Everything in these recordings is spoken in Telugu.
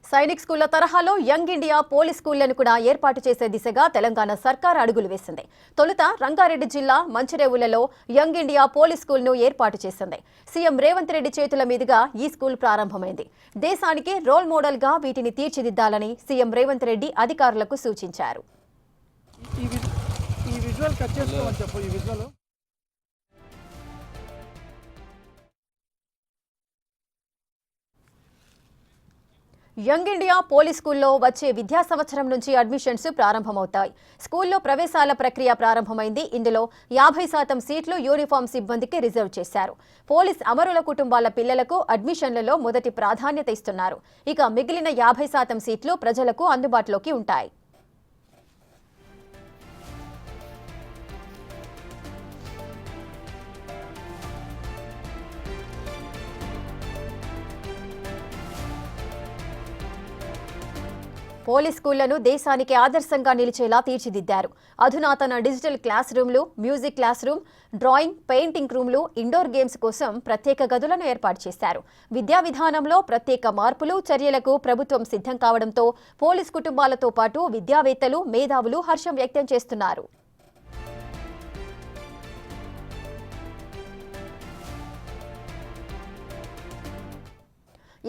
సైనిక్ స్కూళ్ల తరహాలో యంగ్ ఇండియా పోలీస్ స్కూళ్లను కూడా ఏర్పాటు చేసే దిశగా తెలంగాణ సర్కార్ అడుగులు వేసింది. తొలుత రంగారెడ్డి జిల్లా మంచిరేవులలో యంగ్ ఇండియా పోలీస్ స్కూల్ను ఏర్పాటు చేసింది. సీఎం రేవంత్ రెడ్డి చేతుల మీదుగా ఈ స్కూల్ ప్రారంభమైంది. దేశానికి రోల్ మోడల్గా వీటిని తీర్చిదిద్దాలని సీఎం రేవంత్ రెడ్డి అధికారులకు సూచించారు. యంగ్ ఇండియా పోలీస్ స్కూల్లో వచ్చే విద్యా సంవత్సరం నుంచి అడ్మిషన్స్ ప్రారంభమవుతాయి. స్కూల్లో ప్రవేశాల ప్రక్రియ ప్రారంభమైంది. ఇందులో 50% సీట్లు యూనిఫామ్ సిబ్బందికి రిజర్వ్ చేశారు. పోలీస్ అమరుల కుటుంబాల పిల్లలకు అడ్మిషన్లలో మొదటి ప్రాధాన్యత ఇస్తున్నారు. ఇక మిగిలిన 50% సీట్లు ప్రజలకు అందుబాటులోకి ఉంటాయి. పోలీస్ స్కూళ్లను దేశానికి ఆదర్శంగా నిలిచేలా తీర్చిదిద్దారు. అధునాతన డిజిటల్ క్లాస్ రూమ్లు, music class room, drawing, painting రూమ్లు, ఇండోర్ గేమ్స్ కోసం ప్రత్యేక గదులను ఏర్పాటు చేశారు. విద్యా విధానంలో ప్రత్యేక మార్పులు, చర్యలకు ప్రభుత్వం సిద్ధం కావడంతో పోలీస్ కుటుంబాలతో పాటు విద్యావేత్తలు, మేధావులు హర్షం వ్యక్తం చేస్తున్నారు.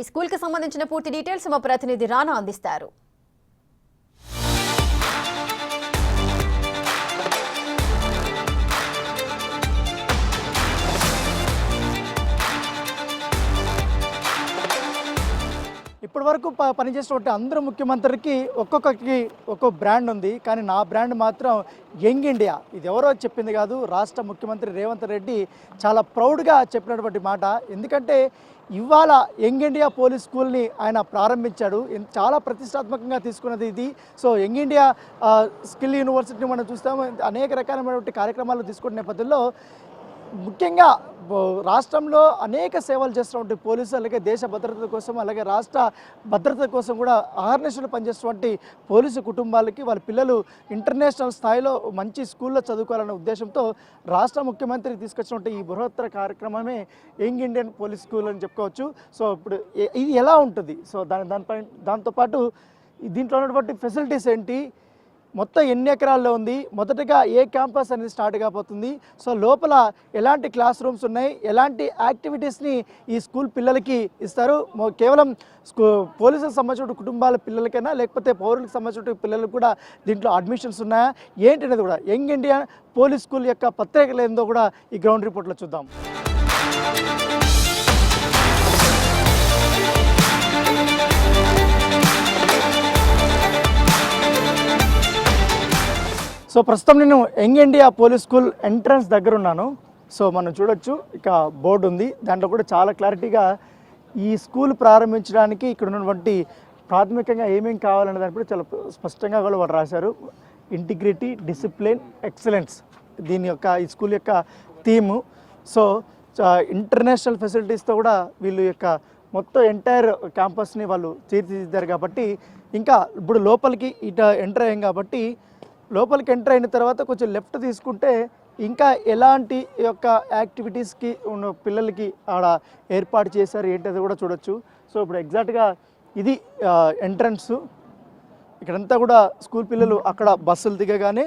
ఈ స్కూల్కి సంబంధించిన పూర్తి డీటెయిల్స్ మా ప్రతినిధి రానా అందిస్తారు. ఇప్పటి వరకు పనిచేసినటువంటి అందరూ ముఖ్యమంత్రికి ఒక్కొక్కరికి ఒక్కో బ్రాండ్ ఉంది. కానీ నా బ్రాండ్ మాత్రం యంగ్ ఇండియా. ఇది ఎవరో చెప్పింది కాదు, రాష్ట్ర ముఖ్యమంత్రి రేవంత్ రెడ్డి చాలా ప్రౌడ్గా చెప్పినటువంటి మాట. ఎందుకంటే ఇవాళ యంగ్ ఇండియా పోలీస్ స్కూల్ని ఆయన ప్రారంభించాడు. చాలా ప్రతిష్టాత్మకంగా తీసుకున్నది ఇది. సో యంగ్ ఇండియా స్కిల్ యూనివర్సిటీని మనం చూస్తాము. అనేక రకాలైనటువంటి కార్యక్రమాలు తీసుకునే నేపథ్యంలో ముఖ్యంగా రాష్ట్రంలో అనేక సేవలు చేస్తున్నటువంటి పోలీసులు, అలాగే దేశ భద్రత కోసం, అలాగే రాష్ట్ర భద్రత కోసం కూడా అహర్నిశలు పనిచేస్తున్నటువంటి పోలీసు కుటుంబాలకి వాళ్ళ పిల్లలు ఇంటర్నేషనల్ స్థాయిలో మంచి స్కూల్లో చదువుకోవాలనే ఉద్దేశంతో రాష్ట్ర ముఖ్యమంత్రి తీసుకొచ్చినటువంటి ఈ బృహత్తర కార్యక్రమమే యంగ్ ఇండియన్ పోలీస్ స్కూల్ అని చెప్పుకోవచ్చు. సో ఇప్పుడు ఇది ఎలా ఉంటుంది, సో దాంతోపాటు దీంట్లో ఉన్నటువంటి ఫెసిలిటీస్ ఏంటి, మొత్తం ఎన్ని ఎకరాల్లో ఉంది, మొదటగా ఏ క్యాంపస్ అనేది స్టార్ట్ కాబోతుంది, సో లోపల ఎలాంటి క్లాస్ రూమ్స్ ఉన్నాయి, ఎలాంటి యాక్టివిటీస్ని ఈ స్కూల్ పిల్లలకి ఇస్తారు, కేవలం పోలీసులకు సంబంధించిన కుటుంబాల పిల్లలకైనా లేకపోతే పౌరులకు సంబంధించిన పిల్లలకు కూడా దీంట్లో అడ్మిషన్స్ ఉన్నాయా ఏంటి అనేది కూడా యంగ్ ఇండియా పోలీస్ స్కూల్ యొక్క ప్రత్యేకత ఏందో కూడా ఈ గ్రౌండ్ రిపోర్ట్లో చూద్దాం. సో ప్రస్తుతం నేను young India police school entrance దగ్గర ఉన్నాను. సో మనం చూడొచ్చు, ఇక బోర్డు ఉంది, దాంట్లో కూడా చాలా క్లారిటీగా ఈ స్కూల్ ప్రారంభించడానికి ఇక్కడ ఉన్నటువంటి ప్రాథమికంగా ఏమేమి కావాలనే దాని కూడా చాలా స్పష్టంగా కూడా వాళ్ళు రాశారు. ఇంటిగ్రిటీ, డిసిప్లిన్, ఎక్సలెన్స్ దీని యొక్క ఈ స్కూల్ యొక్క థీము. సో ఇంటర్నేషనల్ ఫెసిలిటీస్తో కూడా వీళ్ళు యొక్క మొత్తం ఎంటైర్ క్యాంపస్ని వాళ్ళు తీర్చిదిద్దారు. కాబట్టి ఇంకా ఇప్పుడు లోపలికి ఇట ఎంటర్ అయ్యాం కాబట్టి లోపలికి ఎంటర్ అయిన తర్వాత కొంచెం లెఫ్ట్ తీసుకుంటే ఇంకా ఎలాంటి యొక్క యాక్టివిటీస్కి ఉన్న పిల్లలకి ఆడ ఏర్పాటు చేశారు ఏంటది కూడా చూడొచ్చు. సో ఇప్పుడు ఎగ్జాక్ట్గా ఇది ఎంట్రన్స్. ఇక్కడంతా కూడా స్కూల్ పిల్లలు అక్కడ బస్సులు దిగగానే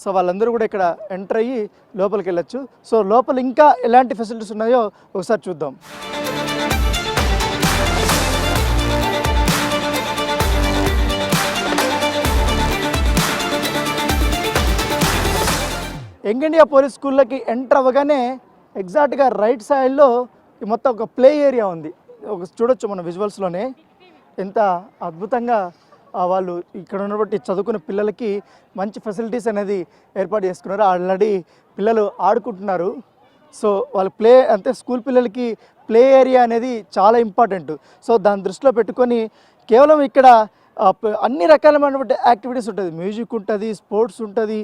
సో వాళ్ళందరూ కూడా ఇక్కడ ఎంటర్ అయ్యి లోపలికి వెళ్ళచ్చు. సో లోపల ఇంకా ఎలాంటి ఫెసిలిటీస్ ఉన్నాయో ఒకసారి చూద్దాం. యంగ్ ఇండియా పోలీస్ స్కూల్లోకి ఎంటర్ అవ్వగానే ఎగ్జాక్ట్గా రైట్ సైడ్లో మొత్తం ఒక ప్లే ఏరియా ఉంది. ఒక చూడొచ్చు మన విజువల్స్లోనే ఎంత అద్భుతంగా వాళ్ళు ఇక్కడ ఉన్నటువంటి చదువుకునే పిల్లలకి మంచి ఫెసిలిటీస్ అనేది ఏర్పాటు చేసుకున్నారు. ఆల్రెడీ పిల్లలు ఆడుకుంటున్నారు. సో వాళ్ళు స్కూల్ పిల్లలకి ప్లే ఏరియా అనేది చాలా ఇంపార్టెంట్. సో దాన్ని దృష్టిలో పెట్టుకొని కేవలం ఇక్కడ అన్ని రకాలైనటువంటి యాక్టివిటీస్ ఉంటుంది, మ్యూజిక్ ఉంటుంది, స్పోర్ట్స్ ఉంటుంది,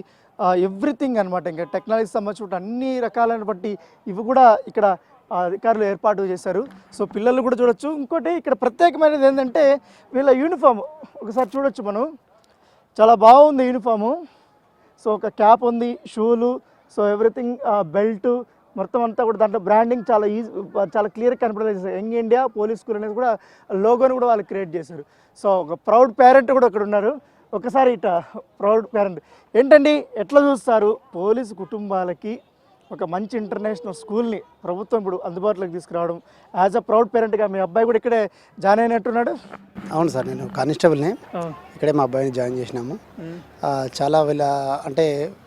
ఎవ్రీథింగ్ అనమాట. ఇంకా టెక్నాలజీకి సంబంధించిన అన్ని రకాలైనటువంటి ఇవి కూడా ఇక్కడ అధికారులు ఏర్పాటు చేశారు. సో పిల్లలు కూడా చూడొచ్చు. ఇంకోటి ఇక్కడ ప్రత్యేకమైనది ఏంటంటే వీళ్ళ యూనిఫామ్ ఒకసారి చూడొచ్చు మనం, చాలా బాగుంది యూనిఫాము. సో ఒక క్యాప్ ఉంది, షూలు, సో ఎవ్రీథింగ్, బెల్ట్, మొత్తం అంతా కూడా దాంట్లో బ్రాండింగ్ చాలా చాలా క్లియర్గా కనపడలేదు. యంగ్ ఇండియా పోలీస్ స్కూల్ అనేది కూడా లోగోని కూడా వాళ్ళు క్రియేట్ చేశారు. సో ఒక ప్రౌడ్ పేరెంట్ కూడా ఇక్కడ ఉన్నారు. ఒకసారి ఇట ప్రౌడ్ పేరెంట్ ఏంటండి, ఎట్లా చూస్తారు పోలీసు కుటుంబాలకి ఒక మంచి ఇంటర్నేషనల్ స్కూల్ని ప్రభుత్వం ఇప్పుడు అందుబాటులోకి తీసుకురావడం? యాజ్ అ ప్రౌడ్ పేరెంట్గా మీ అబ్బాయి కూడా ఇక్కడే జాయిన్ అయినట్టున్నాడు. అవును సార్, నేను కానిస్టేబుల్ని ఇక్కడే మా అబ్బాయిని జాయిన్ చేసినాము. చాలా అంటే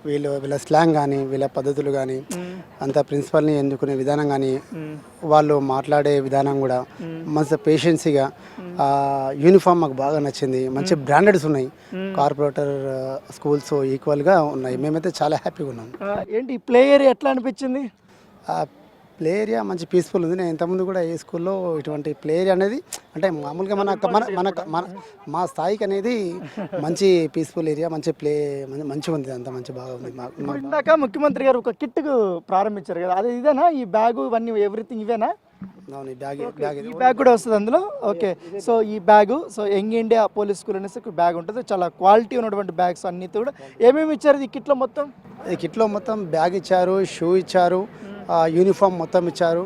వీళ్ళ స్లాంగ్ కానీ వీళ్ళ పద్ధతులు కానీ అంత ప్రిన్సిపల్ని ఎన్నుకునే విధానం కానీ వాళ్ళు మాట్లాడే విధానం కూడా మంచి పేషెన్సీగా, యూనిఫామ్ మాకు బాగా నచ్చింది. మంచి బ్రాండెడ్స్ ఉన్నాయి, కార్పొరేటర్ స్కూల్స్ ఈక్వల్గా ఉన్నాయి. మేమైతే చాలా హ్యాపీగా ఉన్నాం. ఏంటి ప్లే ఏరియా ఎట్లా అనిపించింది? ప్లే ఏరియా మంచి పీస్ఫుల్ ఉంది. నేను ఇంతకుముందు కూడా ఏ స్కూల్లో ఇటువంటి ప్లే ఏరియా అనేది అంటే మామూలుగా మా స్థాయికి అనేది మంచి పీస్ఫుల్ ఏరియా, మంచి మంచిగా ఉంది, అంత మంచి బాగా ఉంది. ఇందాక ముఖ్యమంత్రి గారు ఒక కిట్కు ప్రారంభించారు కదా, అది ఇదేనా? ఈ బ్యాగు ఇవన్నీ ఎవ్రీథింగ్ ఇవేనా? అవును, ఈ బ్యాగ్ కూడా వస్తుంది అందులో. ఓకే, సో ఈ bag, so young India police school అనేసి ఒక బ్యాగ్ ఉంటుంది. చాలా క్వాలిటీ ఉన్నటువంటి బ్యాగ్స్ అన్ని కూడా ఏమేమి ఇచ్చారు ఈ కిట్లో? మొత్తం ఈ కిట్లో మొత్తం బ్యాగ్ ఇచ్చారు, షూ ఇచ్చారు, యూనిఫామ్ మొత్తం ఇచ్చారు,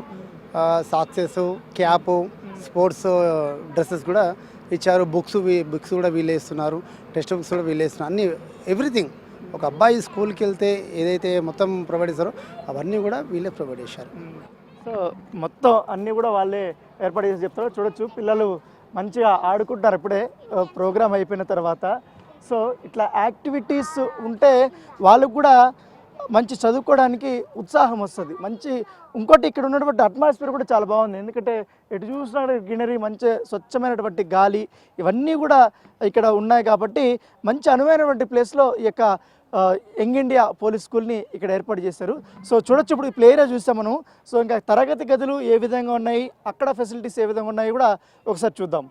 సాక్సెస్, క్యాప్, స్పోర్ట్స్ డ్రెస్సెస్ కూడా ఇచ్చారు. బుక్స్ కూడా వీళ్ళే ఇస్తున్నారు, టెక్స్ట్ బుక్స్ కూడా వీళ్ళే ఇస్తున్నారు. అన్నీ ఎవ్రీథింగ్ ఒక అబ్బాయి స్కూల్కి వెళ్తే ఏదైతే మొత్తం ప్రొవైడ్ చేస్తారో అవన్నీ కూడా వీళ్ళే ప్రొవైడ్ చేశారు. సో మొత్తం అన్నీ కూడా వాళ్ళే ఏర్పాటు చేసి చెప్తారు. చూడొచ్చు, పిల్లలు మంచిగా ఆడుకుంటారు ఇప్పుడే ప్రోగ్రామ్ అయిపోయిన తర్వాత. సో ఇట్లా యాక్టివిటీస్ ఉంటే వాళ్ళకు కూడా మంచి చదువుకోవడానికి ఉత్సాహం వస్తుంది. ఇంకోటి ఇక్కడ ఉన్నటువంటి అట్మాస్ఫియర్ కూడా చాలా బాగుంది. ఎందుకంటే ఎటు చూసినా గ్రీనరీ, మంచి స్వచ్ఛమైనటువంటి గాలి ఇవన్నీ కూడా ఇక్కడ ఉన్నాయి కాబట్టి మంచి అనువైనటువంటి ప్లేస్లో ఈ యొక్క యంగ్ ఇండియా పోలీస్ స్కూల్ని ఇక్కడ ఏర్పాటు చేశారు. సో చూడొచ్చు, ఇప్పుడు ఈ ప్లే ఏరియా చూస్తాం మనం. సో ఇంకా తరగతి గదులు ఏ విధంగా ఉన్నాయి, అక్కడ ఫెసిలిటీస్ ఏ విధంగా ఉన్నాయి కూడా ఒకసారి చూద్దాం.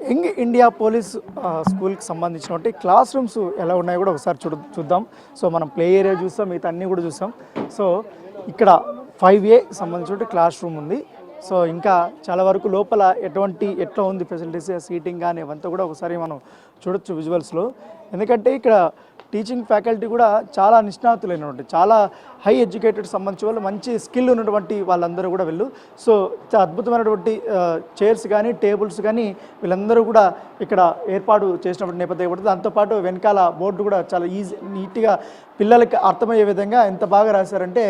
యంగ్ ఇండియా పోలీస్ స్కూల్కి సంబంధించినటువంటి క్లాస్ రూమ్స్ ఎలా ఉన్నాయో కూడా ఒకసారి చూద్దాం. సో మనం ప్లే ఏరియా చూస్తాం, మిగతా అన్నీ కూడా చూస్తాం. సో ఇక్కడ 5A సంబంధించిన క్లాస్ రూమ్ ఉంది. సో ఇంకా చాలా వరకు లోపల ఎట్లా ఉంది ఫెసిలిటీస్, సీటింగ్ కానీ అవంతా కూడా ఒకసారి మనం చూడొచ్చు విజువల్స్లో. ఎందుకంటే ఇక్కడ టీచింగ్ ఫ్యాకల్టీ కూడా చాలా నిష్ణాతులైనటువంటి, చాలా హై ఎడ్యుకేటెడ్ సంబంధించిన వాళ్ళు, మంచి స్కిల్ ఉన్నటువంటి వాళ్ళందరూ కూడా సో చాలా అద్భుతమైనటువంటి చైర్స్ కానీ టేబుల్స్ కానీ వీళ్ళందరూ కూడా ఇక్కడ ఏర్పాటు చేసినటువంటి నేపథ్యం పడుతుంది. దాంతోపాటు వెనకాల బోర్డు కూడా చాలా నీట్గా పిల్లలకి అర్థమయ్యే విధంగా ఎంత బాగా రాశారంటే,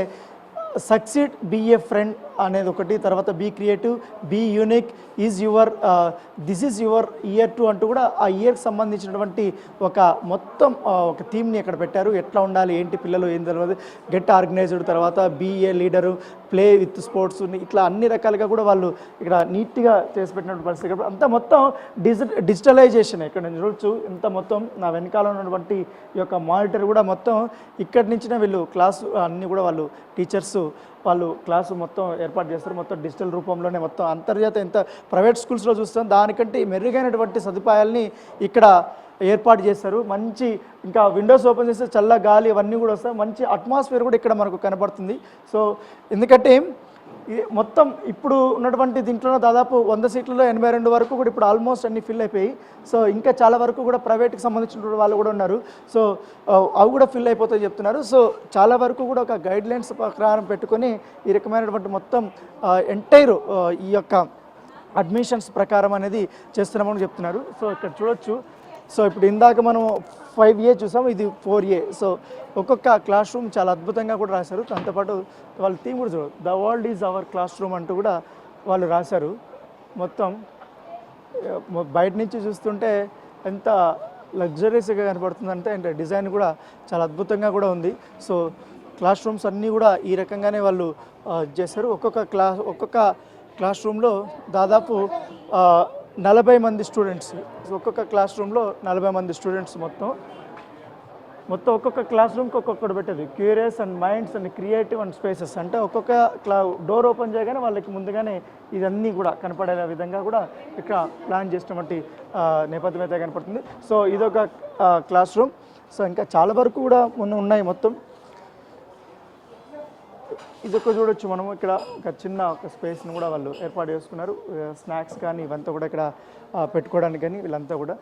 సక్సీడ్, బీ ఏ ఫ్రెండ్ అనేది ఒకటి, తర్వాత be creative, be unique, this is your year 2 అంటూ కూడా ఆ ఇయర్కి సంబంధించినటువంటి ఒక మొత్తం ఒక థీమ్ని ఇక్కడ పెట్టారు. ఎట్లా ఉండాలి, ఏంటి పిల్లలు, ఏం తెలియదు, గెట్ ఆర్గనైజ్డ్, తర్వాత be a leader, play with sports, ఇట్లా అన్ని రకాలుగా కూడా వాళ్ళు ఇక్కడ నీట్గా చేసి పెట్టినటువంటి పరిస్థితి. అంతా మొత్తం డిజిటలైజేషన్. ఇక్కడ నేను చూడొచ్చు, ఇంత మొత్తం నా వెనకాల ఉన్నటువంటి ఈ యొక్క మానిటర్ కూడా మొత్తం ఇక్కడి నుంచినే వీళ్ళు క్లాసు అన్నీ కూడా వాళ్ళు టీచర్స్ వాళ్ళు క్లాసు మొత్తం ఏర్పాటు చేస్తారు. మొత్తం డిజిటల్ రూపంలోనే మొత్తం అంతర్జాతీయ ఎంత ప్రైవేట్ స్కూల్స్లో చూస్తాం దానికంటే మెరుగైనటువంటి సదుపాయాలని ఇక్కడ ఏర్పాటు చేస్తారు. మంచి ఇంకా విండోస్ ఓపెన్ చేస్తే చల్ల గాలి అవన్నీ కూడా వస్తాయి. మంచి అట్మాస్ఫియర్ కూడా ఇక్కడ మనకు కనబడుతుంది. సో ఎందుకంటే మొత్తం ఇప్పుడు ఉన్నటువంటి దీంట్లో దాదాపు 100 సీట్లలో 82 వరకు కూడా ఇప్పుడు ఆల్మోస్ట్ అన్ని ఫిల్ అయిపోయి. సో ఇంకా చాలా వరకు కూడా ప్రైవేట్కి సంబంధించిన వాళ్ళు కూడా ఉన్నారు. సో అవి కూడా ఫిల్ అయిపోతాయి చెప్తున్నారు. సో చాలా వరకు కూడా ఒక గైడ్లైన్స్ ప్రకారం పెట్టుకొని ఈ రకమైనటువంటి మొత్తం ఎంటైర్ ఈ యొక్క అడ్మిషన్స్ ప్రకారం అనేది చేస్తున్నామని చెప్తున్నారు. సో ఇక్కడ చూడొచ్చు. సో ఇప్పుడు ఇందాక మనం 5A చూసాం, ఇది 4A. సో ఒక్కొక్క క్లాస్ రూమ్ చాలా అద్భుతంగా కూడా రాశారు. దాంతోపాటు వాళ్ళ థీమ్ కూడా చూడదు, the world is our class room అంటూ కూడా వాళ్ళు రాశారు. మొత్తం బయట నుంచి చూస్తుంటే ఎంత లగ్జరీస్గా కనపడుతుందంటే, అంటే డిజైన్ కూడా చాలా అద్భుతంగా కూడా ఉంది. సో క్లాస్ రూమ్స్ అన్నీ కూడా ఈ రకంగానే వాళ్ళు చేశారు. ఒక్కొక్క క్లాస్ రూమ్లో దాదాపు 40 మంది స్టూడెంట్స్. ఒక్కొక్క క్లాస్ రూమ్లో 40 మంది స్టూడెంట్స్ మొత్తం ఒక్కొక్క క్లాస్ రూమ్కి ఒక్కొక్కటి పెట్టేది. Curious and minds and creative and spaces అంటే ఒక్కొక్క డోర్ ఓపెన్ చేయగానే వాళ్ళకి ముందుగానే ఇదన్నీ కూడా కనపడే విధంగా కూడా ఇక్కడ ప్లాన్ చేసినటువంటి నేపథ్యం అయితే కనపడుతుంది. సో ఇదొక క్లాస్ రూమ్. సో ఇంకా చాలా వరకు కూడా ఉన్నాయి మొత్తం. ఇది ఒక చూడొచ్చు మనము ఇక్కడ ఒక చిన్న ఒక స్పేస్ని కూడా వాళ్ళు ఏర్పాటు చేసుకున్నారు. స్నాక్స్ కానీ ఇవంతా కూడా ఇక్కడ పెట్టుకోవడానికి కానీ వీళ్ళంతా కూడా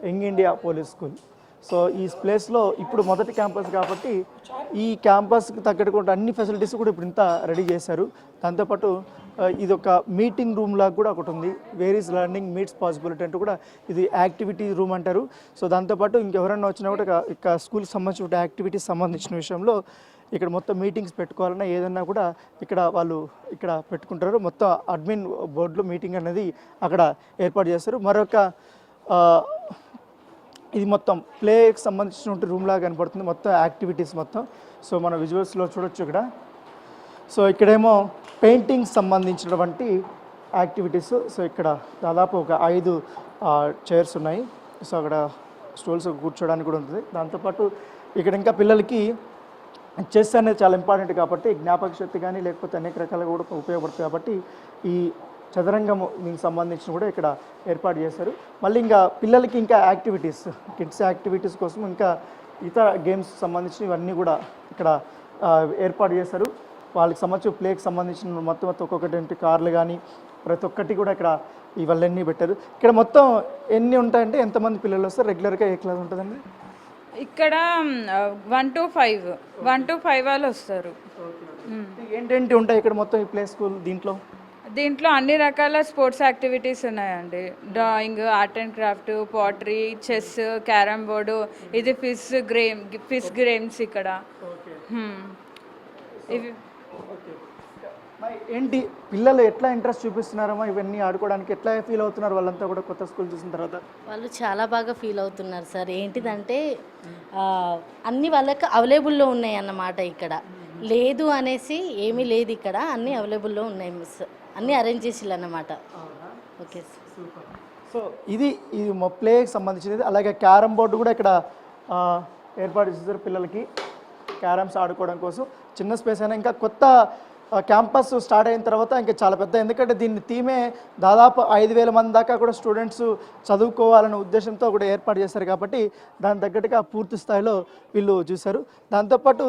young India police school. So ఈ ప్లేస్లో ఇప్పుడు మొదటి క్యాంపస్ కాబట్టి ఈ క్యాంపస్కి తగ్గట్టుకుంటే అన్ని ఫెసిలిటీస్ కూడా ఇప్పుడు ఇంత రెడీ చేశారు. దాంతోపాటు ఇది ఒక మీటింగ్ రూమ్ లాగా కూడా ఒకటి ఉంది. Where is learning meets possibility అంటూ కూడా ఇది యాక్టివిటీ రూమ్ అంటారు. సో దాంతోపాటు ఇంకెవరైనా వచ్చినా కూడా ఇక స్కూల్కి సంబంధించిన యాక్టివిటీస్ సంబంధించిన విషయంలో ఇక్కడ మొత్తం మీటింగ్స్ పెట్టుకోవాలన్నా ఏదన్నా కూడా ఇక్కడ వాళ్ళు ఇక్కడ పెట్టుకుంటారు. మొత్తం అడ్మిన్ బోర్డులో మీటింగ్ అనేది అక్కడ ఏర్పాటు చేస్తారు. మరొక ఇది మొత్తం ప్లేకి సంబంధించిన రూమ్ లాగా కనపడుతుంది, మొత్తం యాక్టివిటీస్ మొత్తం. సో మన విజువల్స్లో చూడొచ్చు ఇక్కడ. సో ఇక్కడేమో పెయింటింగ్ సంబంధించినటువంటి యాక్టివిటీస్. సో ఇక్కడ దాదాపు ఒక 5 చైర్స్ ఉన్నాయి. సో అక్కడ స్టూల్స్ కూర్చోడానికి కూడా ఉంటుంది. దాంతోపాటు ఇక్కడ ఇంకా పిల్లలకి చెస్ అనేది చాలా ఇంపార్టెంట్ కాబట్టి జ్ఞాపక శక్తి కానీ లేకపోతే అనేక రకాలుగా కూడా ఉపయోగపడుతుంది కాబట్టి ఈ చదరంగం దీనికి సంబంధించిన కూడా ఇక్కడ ఏర్పాటు చేశారు. మళ్ళీ ఇంకా పిల్లలకి ఇంకా యాక్టివిటీస్, కిడ్స్ యాక్టివిటీస్ కోసం ఇంకా ఇతర గేమ్స్ సంబంధించిన ఇవన్నీ కూడా ఇక్కడ ఏర్పాటు చేశారు. వాళ్ళకి సంబంధించిన ప్లేకి సంబంధించిన మొత్తం ఒక్కొక్కటి కార్లు కానీ ప్రతి ఒక్కటి కూడా ఇక్కడ ఇవన్నీ పెట్టారు. ఇక్కడ మొత్తం ఎన్ని ఉంటాయంటే ఎంతమంది పిల్లలు వస్తారు? రెగ్యులర్గా ఏ క్లాస్ ఉంటుందండి? ఇక్కడ 1 to 5 వాళ్ళు వస్తారు. ఏంటేంటి ఉంటాయి ఇక్కడ మొత్తం ఈ ప్లే స్కూల్? దీంట్లో అన్ని రకాల స్పోర్ట్స్ యాక్టివిటీస్ ఉన్నాయండి. Drawing, art and craft, pottery, chess, carrom board, ఇది ఫిష్ గేమ్స్ ఇక్కడ. ఇవి ఏంటి పిల్లలు ఎట్లా ఇంట్రెస్ట్ చూపిస్తున్నారమ్మా ఇవన్నీ ఆడుకోవడానికి? ఎట్లా ఫీల్ అవుతున్నారు వాళ్ళంతా కూడా కొత్త స్కూల్ చూసిన తర్వాత? వాళ్ళు చాలా బాగా ఫీల్ అవుతున్నారు సార్. ఏంటిదంటే అన్ని వాళ్ళకి అవైలబుల్లో ఉన్నాయి అన్నమాట. ఇక్కడ లేదు అనేసి ఏమీ లేదు, ఇక్కడ అన్నీ అవైలబుల్లో ఉన్నాయి మిస్, అన్నీ అరేంజ్ చేసిల్లు అన్నమాట. Okay super. సో ఇది ప్లేకి సంబంధించినది. అలాగే క్యారమ్ బోర్డు కూడా ఇక్కడ ఏర్పాటు చేశారు పిల్లలకి క్యారమ్స్ ఆడుకోవడం కోసం. చిన్న స్పేస్ అయినా ఇంకా కొత్త క్యాంపస్ స్టార్ట్ అయిన తర్వాత ఇంకా చాలా పెద్ద, ఎందుకంటే దీన్ని థీమే దాదాపు 5,000 మంది దాకా కూడా స్టూడెంట్స్ చదువుకోవాలనే ఉద్దేశంతో కూడా ఏర్పాటు చేశారు కాబట్టి దాని తగ్గట్టుగా పూర్తి స్థాయిలో వీళ్ళు చూశారు. దాంతోపాటు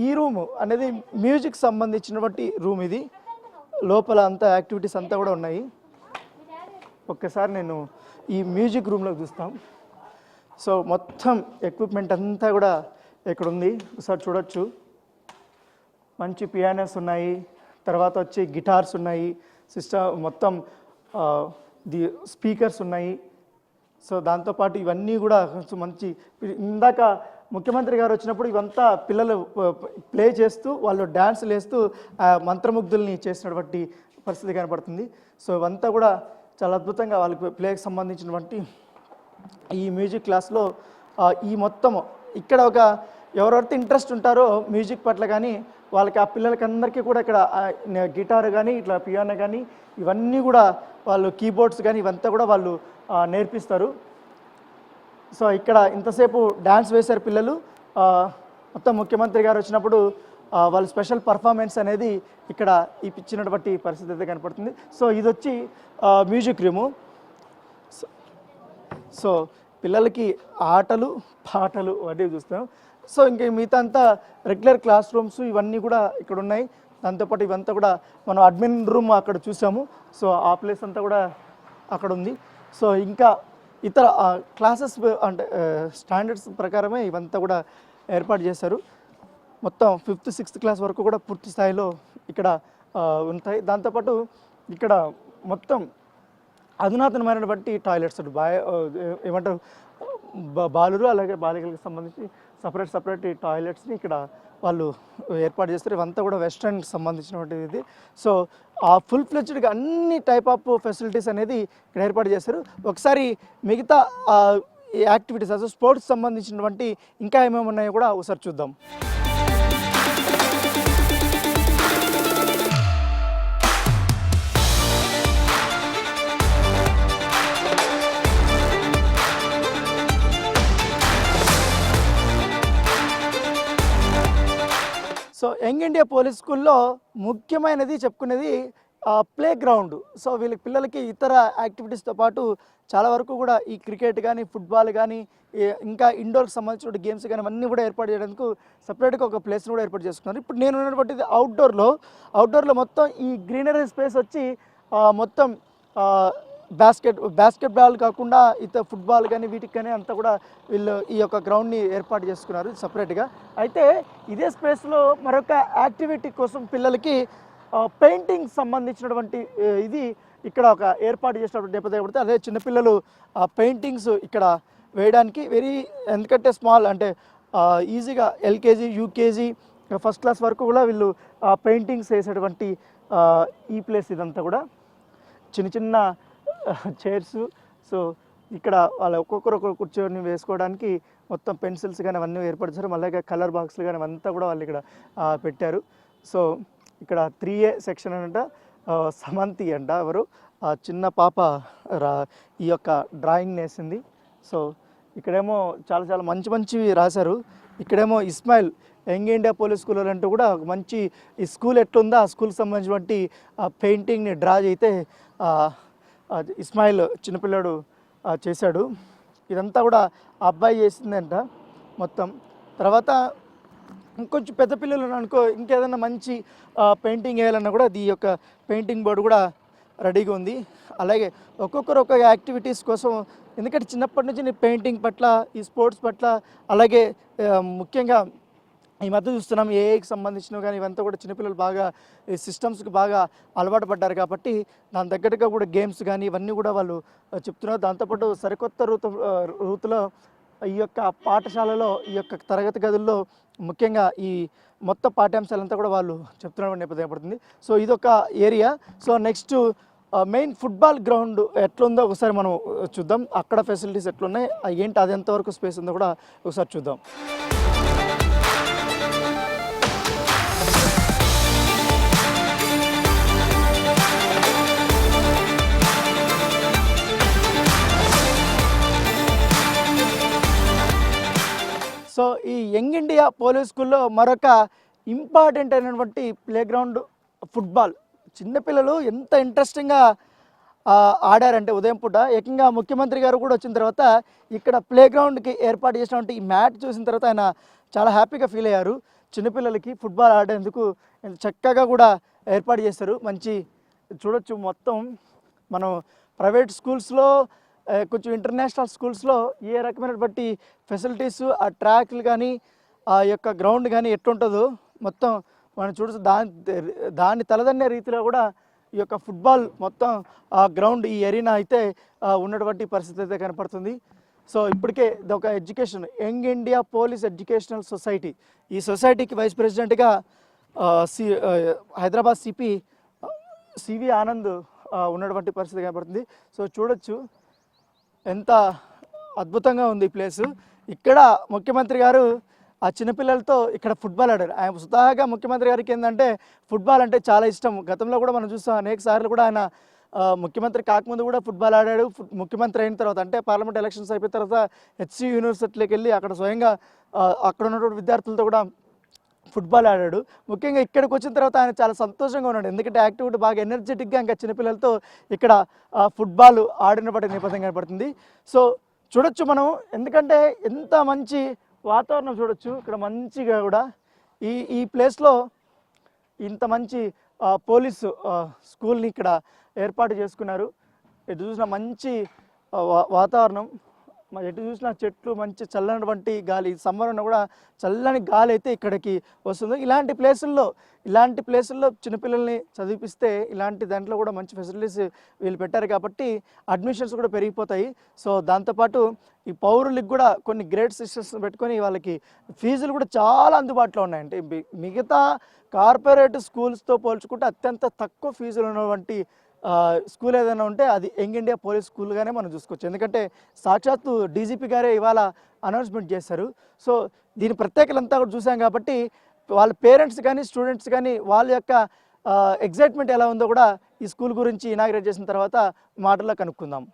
ఈ రూము అనేది మ్యూజిక్ సంబంధించినటువంటి రూమ్. ఇది లోపల అంతా యాక్టివిటీస్ అంతా కూడా ఉన్నాయి. ఒక్కసారి నేను ఈ మ్యూజిక్ రూమ్లోకి చూస్తాం. సో మొత్తం ఎక్విప్మెంట్ అంతా కూడా ఇక్కడ ఉంది, ఒకసారి చూడొచ్చు. మంచి పియానోస్ ఉన్నాయి, తర్వాత వచ్చి గిటార్స్ ఉన్నాయి, మొత్తం స్పీకర్స్ ఉన్నాయి. సో దాంతోపాటు ఇవన్నీ కూడా కొంచెం మంచి, ఇందాక ముఖ్యమంత్రి గారు వచ్చినప్పుడు ఇవంతా పిల్లలు ప్లే చేస్తూ వాళ్ళు డ్యాన్సులు వేస్తూ మంత్రముగ్ధుల్ని చేసినటువంటి పరిస్థితి కనపడుతుంది. సో ఇవంతా కూడా చాలా అద్భుతంగా వాళ్ళకి ప్లేకి సంబంధించినటువంటి ఈ మ్యూజిక్ క్లాస్లో ఈ మొత్తం ఇక్కడ ఒక ఎవరెవరైతే ఇంట్రెస్ట్ ఉంటారో మ్యూజిక్ పట్ల కానీ వాళ్ళకి ఆ పిల్లలకి అందరికీ కూడా ఇక్కడ గిటార్ కానీ ఇట్లా పియానో కానీ ఇవన్నీ కూడా వాళ్ళు కీబోర్డ్స్ కానీ ఇవంతా కూడా వాళ్ళు నేర్పిస్తారు. సో ఇక్కడ ఇంతసేపు డ్యాన్స్ వేశారు పిల్లలు. మొత్తం ముఖ్యమంత్రి గారు వచ్చినప్పుడు వాళ్ళు స్పెషల్ పర్ఫార్మెన్స్ అనేది ఇక్కడ ఇచ్చినటువంటి పరిస్థితి అయితే కనపడుతుంది. సో ఇది వచ్చి మ్యూజిక్ రూము. సో పిల్లలకి ఆటలు పాటలు అన్నీ చూస్తాం. సో ఇంక మిగతా అంతా రెగ్యులర్ క్లాస్ రూమ్స్ ఇవన్నీ కూడా ఇక్కడ ఉన్నాయి. దాంతోపాటు ఇవంతా కూడా మనం అడ్మిన్ రూమ్ అక్కడ చూసాము. సో ఆ ప్లేస్ అంతా కూడా అక్కడ ఉంది. సో ఇంకా ఇతర క్లాసెస్ అంటే స్టాండర్డ్స్ ప్రకారమే ఇవంతా కూడా ఏర్పాటు చేశారు. మొత్తం 5th 6th క్లాస్ వరకు కూడా పూర్తి స్థాయిలో ఇక్కడ ఉంటాయి. దాంతోపాటు ఇక్కడ మొత్తం అధునాతనమైనటువంటి టాయిలెట్స్ ఏమంటారు బాలురు అలాగే బాలికలకు సంబంధించి సపరేట్ టాయిలెట్స్ని ఇక్కడ వాళ్ళు ఏర్పాటు చేస్తారు. ఇవంతా కూడా వెస్ట్రన్ సంబంధించినటువంటిది ఇది. సో ఆ ఫుల్ ఫ్లెడ్జ్డ్గా అన్ని టైప్ ఆఫ్ ఫెసిలిటీస్ అనేది ఇక్కడ ఏర్పాటు చేస్తారు. ఒకసారి మిగతా యాక్టివిటీస్ అసలు స్పోర్ట్స్ సంబంధించినటువంటి ఇంకా ఏమేమి ఉన్నాయో కూడా ఒకసారి చూద్దాం. సో యంగ్ ఇండియా పోలీస్ స్కూల్లో ముఖ్యమైనది చెప్పుకునేది ప్లే గ్రౌండ్. సో వీళ్ళకి పిల్లలకి ఇతర యాక్టివిటీస్తో పాటు చాలా వరకు కూడా ఈ క్రికెట్ కానీ, ఫుట్బాల్ కానీ, ఇంకా ఇండోర్కి సంబంధించిన గేమ్స్ కానీ అన్నీ కూడా ఏర్పాటు చేయడానికి సపరేట్గా ఒక ప్లేస్ని కూడా ఏర్పాటు చేసుకున్నారు. ఇప్పుడు నేను ఉన్నటువంటిది అవుట్డోర్లో మొత్తం ఈ గ్రీనరీ స్పేస్ వచ్చి మొత్తం బాస్కెట్బాల్ కాకుండా ఇతర ఫుట్బాల్ కానీ వీటికి కానీ అంతా కూడా వీళ్ళు ఈ యొక్క గ్రౌండ్ని ఏర్పాటు చేసుకున్నారు సపరేట్గా. అయితే ఇదే స్పేస్లో మరొక యాక్టివిటీ కోసం పిల్లలకి పెయింటింగ్ సంబంధించినటువంటి ఇది ఇక్కడ ఒక ఏర్పాటు చేసినటువంటి నేపథ్యం పడితే అదే చిన్నపిల్లలు పెయింటింగ్స్ ఇక్కడ వేయడానికి ఎందుకంటే స్మాల్ అంటే ఈజీగా ఎల్కేజీ, యూకేజీ, ఫస్ట్ క్లాస్ వరకు కూడా వీళ్ళు పెయింటింగ్స్ వేసేటువంటి ఈ ప్లేస్ ఇదంతా కూడా చిన్న చిన్న చైర్స్. సో ఇక్కడ వాళ్ళు ఒక్కొక్కరు కూర్చొని వేసుకోవడానికి మొత్తం పెన్సిల్స్ కానీ అవన్నీ ఏర్పాటు చేశారు. అలాగే కలర్ బాక్స్లు కానీ అవంతా కూడా వాళ్ళు ఇక్కడ పెట్టారు. సో ఇక్కడ 3A సెక్షన్ అంట సమంతి అంట ఎవరు చిన్న పాప ఈ యొక్క డ్రాయింగ్ వేసింది. సో ఇక్కడేమో చాలా మంచివి రాశారు. ఇక్కడేమో Ismail young India police school అంటూ కూడా మంచి ఈ స్కూల్ ఎట్లుందో ఆ స్కూల్కి సంబంధించినటువంటి పెయింటింగ్ని డ్రా అయితే ఇస్మాయిల్ చిన్నపిల్లాడు చేశాడు. ఇదంతా కూడా ఆ అబ్బాయి చేసిందంట మొత్తం. తర్వాత ఇంకొంచెం పెద్ద పిల్లలు అనుకో ఇంకేదైనా మంచి పెయింటింగ్ వేయాలన్నా కూడా ఈ యొక్క పెయింటింగ్ బోర్డు కూడా రెడీగా ఉంది. అలాగే ఒక్కొక్కరు ఒక్కొక్క యాక్టివిటీస్ కోసం, ఎందుకంటే చిన్నప్పటి నుంచి నేను పెయింటింగ్ పట్ల, ఈ స్పోర్ట్స్ పట్ల, అలాగే ముఖ్యంగా ఈ మధ్య చూస్తున్నాం ఏఐకి సంబంధించినవి కానీ ఇవంతా కూడా చిన్నపిల్లలు బాగా ఈ సిస్టమ్స్కి బాగా అలవాటు పడ్డారు కాబట్టి దాని తగ్గట్టుగా కూడా గేమ్స్ కానీ ఇవన్నీ కూడా వాళ్ళు చెప్తున్నారు. దాంతోపాటు సరికొత్త రూతులో ఈ యొక్క పాఠశాలలో ఈ యొక్క తరగతి గదుల్లో ముఖ్యంగా ఈ మొత్తం పాఠ్యాంశాలంతా కూడా వాళ్ళు చెప్తున్న నేపథ్యం పడుతుంది. సో ఇదొక area. So next main football ground ఎట్లుందో ఒకసారి మనం చూద్దాం. అక్కడ ఫెసిలిటీస్ ఎట్లున్నాయి, ఏంటి అది ఎంతవరకు స్పేస్ ఉందో కూడా ఒకసారి చూద్దాం. సో ఈ యంగ్ ఇండియా పోలీస్ స్కూల్లో మరొక ఇంపార్టెంట్ అయినటువంటి ప్లే గ్రౌండ్ ఫుట్బాల్. చిన్నపిల్లలు ఎంత ఇంట్రెస్టింగ్గా ఆడారంటే ఉదయం పూట ఏకంగా ముఖ్యమంత్రి గారు కూడా వచ్చిన తర్వాత ఇక్కడ ప్లే గ్రౌండ్కి ఏర్పాటు చేసినటువంటి ఈ మ్యాట్ చూసిన తర్వాత ఆయన చాలా హ్యాపీగా ఫీల్ అయ్యారు. చిన్నపిల్లలకి ఫుట్బాల్ ఆడేందుకు చక్కగా కూడా ఏర్పాటు చేస్తారు. మంచి చూడొచ్చు మొత్తం మనం ప్రైవేట్ స్కూల్స్లో కొంచెం ఇంటర్నేషనల్ స్కూల్స్లో ఏ రకమైనటువంటి ఫెసిలిటీస్ ఆ ట్రాక్లు కానీ ఆ యొక్క గ్రౌండ్ కానీ ఎట్లుంటుందో మొత్తం మనం చూడచ్చు. దాన్ని తలదన్నే రీతిలో కూడా ఈ యొక్క ఫుట్బాల్ మొత్తం ఆ గ్రౌండ్ ఈ ఎరీనా అయితే ఉన్నటువంటి పరిస్థితి అయితే కనపడుతుంది. సో ఇప్పటికే ఒక education young India police educational society, ఈ సొసైటీకి వైస్ ప్రెసిడెంట్గా హైదరాబాద్ సిపి సివి ఆనంద్ ఉన్నటువంటి పరిస్థితి కనపడుతుంది. సో చూడొచ్చు ఎంత అద్భుతంగా ఉంది ఈ ప్లేసు. ఇక్కడ ముఖ్యమంత్రి గారు ఆ చిన్నపిల్లలతో ఇక్కడ ఫుట్బాల్ ఆడారు. ఆయన స్వతహాగా ముఖ్యమంత్రి గారికి ఏంటంటే ఫుట్బాల్ అంటే చాలా ఇష్టం. గతంలో కూడా మనం చూస్తాం అనేక సార్లు కూడా ఆయన ముఖ్యమంత్రి కాకముందు కూడా ఫుట్బాల్ ఆడాడు. ముఖ్యమంత్రి అయిన తర్వాత అంటే పార్లమెంట్ ఎలక్షన్స్ అయిపోయిన తర్వాత హెచ్సి యూనివర్సిటీలోకి వెళ్ళి అక్కడ స్వయంగా అక్కడ ఉన్నటువంటి విద్యార్థులతో కూడా ఫుట్బాల్ ఆడాడు. ముఖ్యంగా ఇక్కడికి వచ్చిన తర్వాత ఆయన చాలా సంతోషంగా ఉన్నాడు. ఎందుకంటే యాక్టివిటీ బాగా ఎనర్జెటిక్గా ఇంకా చిన్నపిల్లలతో ఇక్కడ ఫుట్బాల్ ఆడినప్పటి నేపథ్యం కనపడుతుంది. సో చూడొచ్చు మనం, ఎందుకంటే ఎంత మంచి వాతావరణం చూడొచ్చు ఇక్కడ మంచిగా కూడా ఈ ప్లేస్లో ఇంత మంచి పోలీసు స్కూల్ని ఇక్కడ ఏర్పాటు చేసుకున్నారు. ఎటు చూసిన మంచి వాతావరణం, ఎటు చూసిన చెట్లు, మంచి చల్లనటువంటి గాలి, సమ్మర్ ఉన్న కూడా చల్లని గాలి అయితే ఇక్కడికి వస్తుంది. ఇలాంటి ప్లేసుల్లో చిన్నపిల్లల్ని చదివిపిస్తే ఇలాంటి దాంట్లో కూడా మంచి ఫెసిలిటీస్ వీళ్ళు పెట్టారు కాబట్టి అడ్మిషన్స్ కూడా పెరిగిపోతాయి. సో దాంతోపాటు ఈ పౌరులకు కూడా కొన్ని గ్రేడ్ సిస్టమ్స్ పెట్టుకొని వాళ్ళకి ఫీజులు కూడా చాలా అందుబాటులో ఉన్నాయంటే మిగతా కార్పొరేట్ స్కూల్స్తో పోల్చుకుంటే అత్యంత తక్కువ ఫీజులు ఉన్నటువంటి స్కూల్ ఏదైనా ఉంటే అది యంగ్ ఇండియా పోలీస్ స్కూల్గానే మనం చూసుకోవచ్చు. ఎందుకంటే సాక్షాత్తు డీజీపీ గారే ఇవాళ అనౌన్స్మెంట్ చేశారు. సో దీని ప్రత్యేకలంతా కూడా చూసాం కాబట్టి వాళ్ళ పేరెంట్స్ కానీ స్టూడెంట్స్ కానీ వాళ్ళ యొక్క ఎగ్జైట్మెంట్ ఎలా ఉందో కూడా ఈ స్కూల్ గురించి ఇనాగ్రేట్ చేసిన తర్వాత మాటల్లో కనుక్కుందాం.